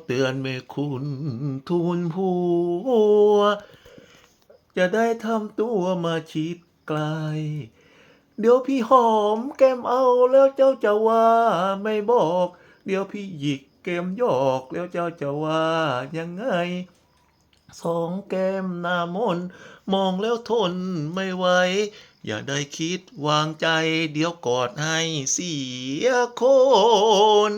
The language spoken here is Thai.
เตือนแม่คุณทูลผัวจะได้ทำตัวมาชิดไกลเดี๋ยวพี่หอมแก้มเอาแล้วเจ้าจะว่าไม่บอกเดี๋ยวพี่หยิกแก้มยอกแล้วเจ้าจะว่ายังไงสองแก้มหน้ามนมองแล้วทนไม่ไหวอย่าได้คิดวางใจเดี๋ยวกอดให้เสียคน